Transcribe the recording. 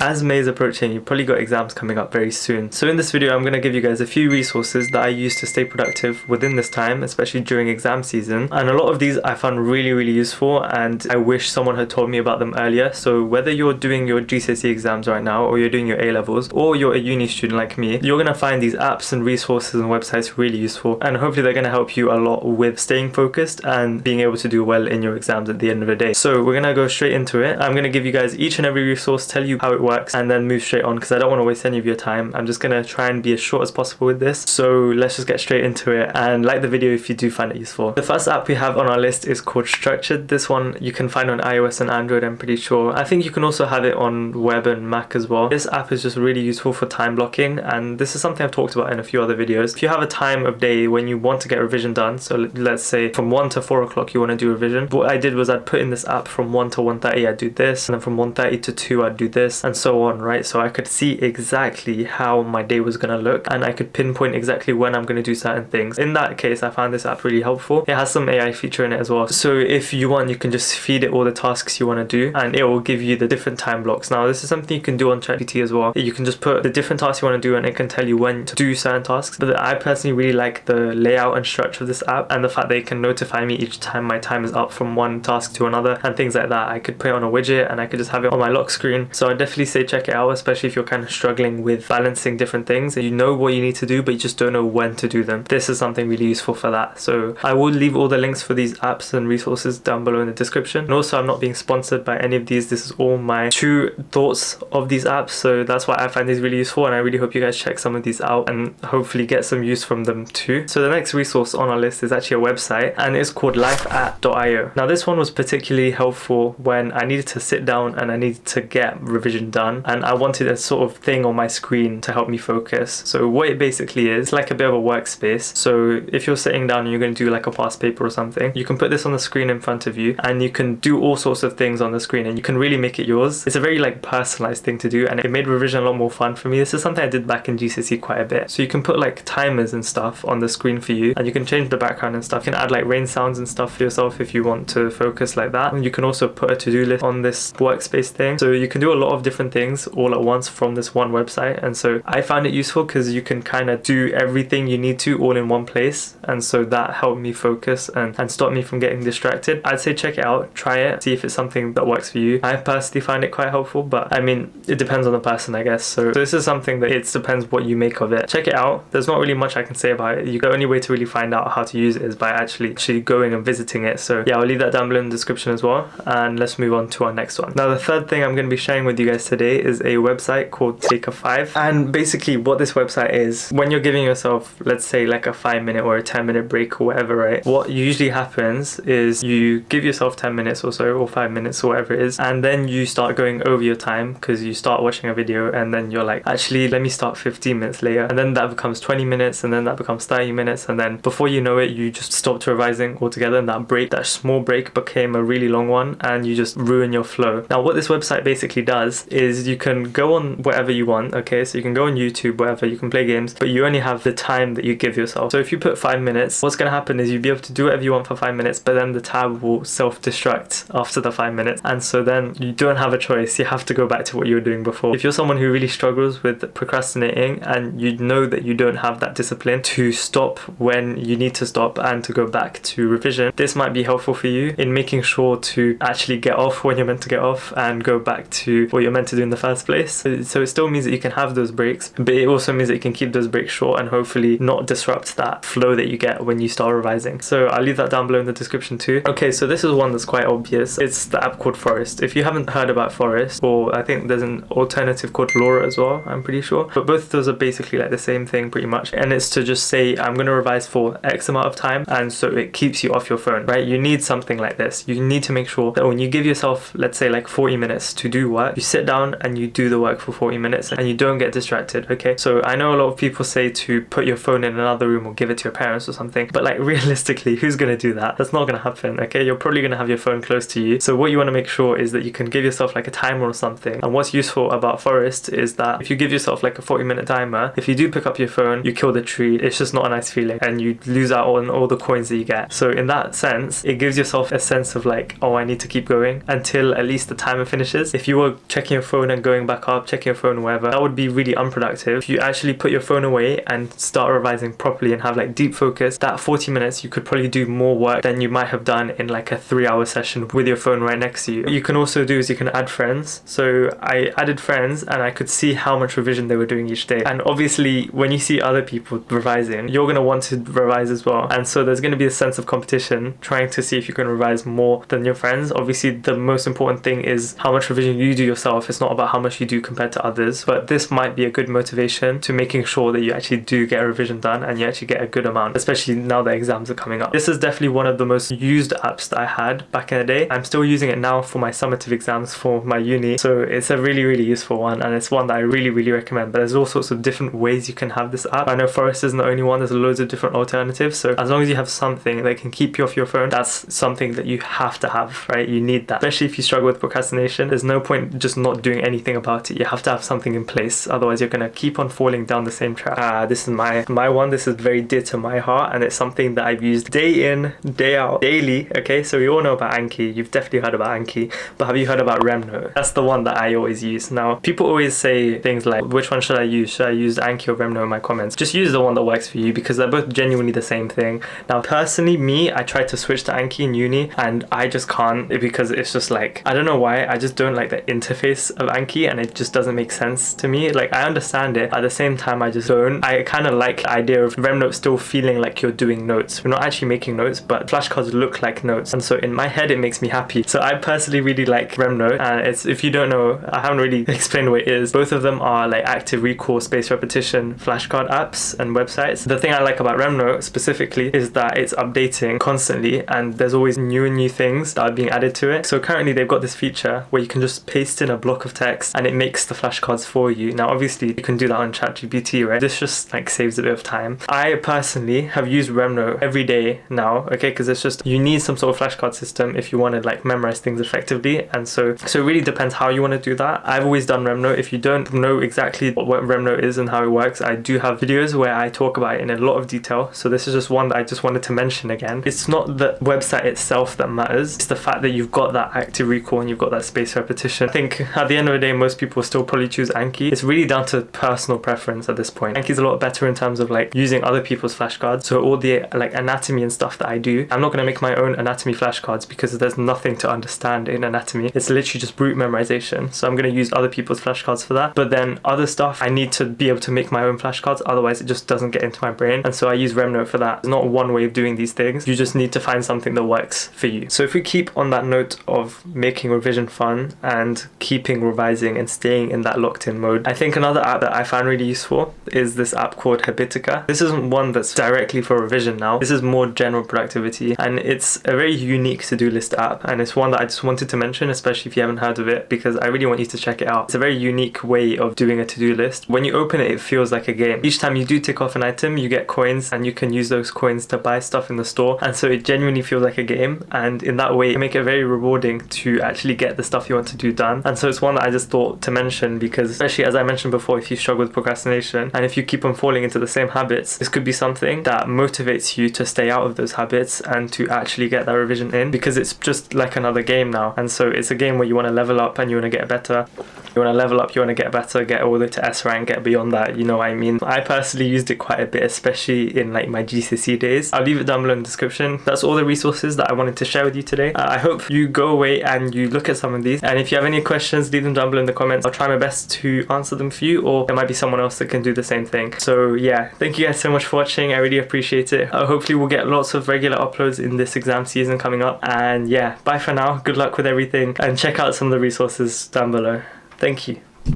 As May is approaching, you've probably got exams coming up very soon. So in this video, I'm going to give you guys a few resources that I use to stay productive within this time, especially during exam season. And a lot of these I found really useful, and I wish someone had told me about them earlier. So whether you're doing your GCSE exams right now, or you're doing your A-Levels, or you're a uni student like me, you're going to find these apps and resources and websites really useful. And hopefully they're going to help you a lot with staying focused and being able to do well in your exams at the end of the day. So we're going to go straight into it. I'm going to give you guys each and every resource, tell you how it works, and then move straight on because I don't want to waste any of your time. I'm just going to try and be as short as possible with this. So let's just get straight into it, and like the video if you do find it useful. The first app we have on our list is called Structured. This one you can find on iOS and Android, I'm pretty sure. I think you can also have it on web and Mac as well. This app is just really useful for time blocking, and this is something I've talked about in a few other videos. If you have a time of day when you want to get revision done, so let's say from 1 to 4 o'clock you want to do revision, what I did was I'd put in this app from 1 to 1:30 I'd do this, and then from 1:30 to 2 I'd do this, and so on, right? So I could see exactly how my day was going to look, and I could pinpoint exactly when I'm going to do certain things. In that case, I found this app really helpful. It has some AI feature in it as well. So if you want, you can just feed it all the tasks you want to do, and it will give you the different time blocks. Now, this is something you can do on ChatGPT as well. You can just put the different tasks you want to do, and it can tell you when to do certain tasks. But I personally really like the layout and structure of this app, and the fact that it can notify me each time my time is up from one task to another and things like that. I could put it on a widget, and I could just have it on my lock screen. So I definitely say check it out, especially if you're kind of struggling with balancing different things and you know what you need to do but you just don't know when to do them. This is something really useful for that. So I will leave all the links for these apps and resources down below in the description. And also, I'm not being sponsored by any of these. This is all my true thoughts of these apps, so that's why I find these really useful, and I really hope you guys check some of these out and hopefully get some use from them too. So the next resource on our list is actually a website, and it's called lifeapp.io. Now this one was particularly helpful when I needed to sit down and I needed to get revision done, and I wanted a sort of thing on my screen to help me focus. So what it basically is like a bit of a workspace. So if you're sitting down and you're going to do like a past paper or something, you can put this on the screen in front of you, and you can do all sorts of things on the screen, and you can really make it yours. It's a very like personalized thing to do, and it made revision a lot more fun for me. This is something I did back in GCSE quite a bit. So you can put like timers and stuff on the screen for you, and you can change the background and stuff. You can add like rain sounds and stuff for yourself if you want to focus like that. And you can also put a to-do list on this workspace thing. So you can do a lot of different things all at once from this one website. And so I found it useful because you can kind of do everything you need to all in one place, and so that helped me focus and stop me from getting distracted. I'd say check it out, try it, see if it's something that works for you. I personally find it quite helpful, but I mean, it depends on the person, I guess. So this is something that it depends what you make of it. Check it out. There's not really much I can say about it. The only way to really find out how to use it is by actually going and visiting it. So yeah, I'll leave that down below in the description as well, and let's move on to our next one. Now the third thing I'm going to be sharing with you guys today is a website called Take a 5, and basically what this website is, when you're giving yourself, let's say like a 5-minute or a 10-minute break or whatever, right, what usually happens is you give yourself 10 minutes or so, or 5 minutes or whatever it is, and then you start going over your time because you start watching a video, and then you're like, actually let me start 15 minutes later, and then that becomes 20 minutes, and then that becomes 30 minutes, and then before you know it, you just stopped revising altogether, and that small break became a really long one, and you just ruin your flow. Now what this website basically does is you can go on whatever you want, okay, so you can go on YouTube, whatever, you can play games, but you only have the time that you give yourself. So if you put 5 minutes, what's going to happen is you'll be able to do whatever you want for 5 minutes, but then the tab will self-destruct after the 5 minutes, and so then you don't have a choice. You have to go back to what you were doing before. If you're someone who really struggles with procrastinating, and you know that you don't have that discipline to stop when you need to stop and to go back to revision, this might be helpful for you in making sure to actually get off when you're meant to get off and go back to what you're meant to do in the first place. So it still means that you can have those breaks, but it also means that you can keep those breaks short and hopefully not disrupt that flow that you get when you start revising. So I'll leave that down below in the description too. Okay, so this is one that's quite obvious. It's the app called Forest. If you haven't heard about Forest, or I think there's an alternative called Laura as well, I'm pretty sure, but both of those are basically like the same thing pretty much, and it's to just say I'm going to revise for X amount of time, and so it keeps you off your phone, right? You need something like this. You need to make sure that when you give yourself, let's say like 40 minutes to do work, you sit down and you do the work for 40 minutes and you don't get distracted, okay? So I know a lot of people say to put your phone in another room or give it to your parents or something, but like realistically, who's going to do that? That's not going to happen, okay? You're probably going to have your phone close to you. So what you want to make sure is that you can give yourself like a timer or something. And what's useful about Forest is that if you give yourself like a 40-minute timer, if you do pick up your phone, you kill the tree. It's just not a nice feeling, and you lose out on all the coins that you get. So in that sense, it gives yourself a sense of like, oh, I need to keep going until at least the timer finishes. If you were checking your phone and going back up, checking your phone, whatever, that would be really unproductive. If you actually put your phone away and start revising properly and have like deep focus, that 40 minutes you could probably do more work than you might have done in like a 3-hour session with your phone right next to you. What you can also do is you can add friends. So I added friends and I could see how much revision they were doing each day. And obviously when you see other people revising, you're going to want to revise as well. And so there's going to be a sense of competition, trying to see if you can revise more than your friends. Obviously the most important thing is how much revision you do yourself. It's not about how much you do compared to others, but this might be a good motivation to making sure that you actually do get a revision done and you actually get a good amount, especially now that exams are coming up. This is definitely one of the most used apps that I had back in the day. I'm still using it now for my summative exams for my uni, so it's a really useful one, and it's one that I really recommend. But there's all sorts of different ways you can have this app. I know Forest isn't the only one, there's loads of different alternatives, so as long as you have something that can keep you off your phone, that's something that you have to have, right? You need that, especially if you struggle with procrastination. There's no point just not doing anything about it. You have to have something in place, otherwise you're gonna keep on falling down the same track. This is my one. This is very dear to my heart, and it's something that I've used day in, day out, daily. Okay, so we all know about Anki. You've definitely heard about Anki, but have you heard about Remnote? That's the one that I always use. Now, people always say things like, which one should I use? Should I use Anki or Remnote in my comments? Just use the one that works for you, because they're both genuinely the same thing. Now, personally, me, I tried to switch to Anki in uni, and I just can't, because it's just like, I don't know why, I just don't like the interface of Anki, and it just doesn't make sense to me. Like, I understand it, at the same time I just don't. I kind of like the idea of Remnote still feeling like you're doing notes. You're not actually making notes, but flashcards look like notes, and so in my head it makes me happy. So I personally really like Remnote, and it's, if you don't know, I haven't really explained what it is. Both of them are like active recall, spaced repetition flashcard apps and websites. The thing I like about Remnote specifically is that it's updating constantly, and there's always new things that are being added to it. So currently they've got this feature where you can just paste in a block of text and it makes the flashcards for you. Now obviously you can do that on ChatGPT, right? This just like saves a bit of time. I personally have used Remnote every day now, okay, because it's just, you need some sort of flashcard system if you want to like memorize things effectively, and so it really depends how you want to do that. I've always done Remnote. If you don't know exactly what Remnote is and how it works, I do have videos where I talk about it in a lot of detail, so this is just one that I just wanted to mention again. It's not the website itself that matters, it's the fact that you've got that active recall and you've got that spaced repetition. I think at the end of the day most people still probably choose Anki. It's really down to personal preference at this point. Anki's a lot better in terms of like using other people's flashcards, so all the like anatomy and stuff that I do, I'm not going to make my own anatomy flashcards because there's nothing to understand in anatomy. It's literally just brute memorization, so I'm going to use other people's flashcards for that. But then other stuff, I need to be able to make my own flashcards, otherwise it just doesn't get into my brain, and so I use Remnote for that. There's not one way of doing these things, you just need to find something that works for you. So if we keep on that note of making revision fun and keeping revising and staying in that locked in mode, I think another app that I found really useful is this app called Habitica. This isn't one that's directly for revision now, this is more general productivity, and it's a very unique to-do list app, and it's one that I just wanted to mention, especially if you haven't heard of it, because I really want you to check it out. It's a very unique way of doing a to-do list. When you open it, it feels like a game. Each time you do tick off an item, you get coins, and you can use those coins to buy stuff in the store, and so it genuinely feels like a game, and in that way it make it very rewarding to actually get the stuff you want to do done. And so it's one that I just thought to mention, because especially as I mentioned before, if you struggle with procrastination and if you keep on falling into the same habits, this could be something that motivates you to stay out of those habits and to actually get that revision in, because it's just like another game now. And so it's a game where you want to level up and you want to get better. You want to level up, you want to get better, get all the way to S rank, get beyond that, you know what I mean. I personally used it quite a bit, especially in like my GCSE days. I'll leave it down below in the description. That's all the resources that I wanted to share with you today. I hope you go away and you look at some of these, and if you have any questions, leave them down below in the comments. I'll try my best to answer them for you, or there might be someone else that can do the same thing. So yeah, thank you guys so much for watching, I really appreciate it. Hopefully we'll get lots of regular uploads in this exam season coming up, and yeah, bye for now, good luck with everything, and check out some of the resources down below. Thank you.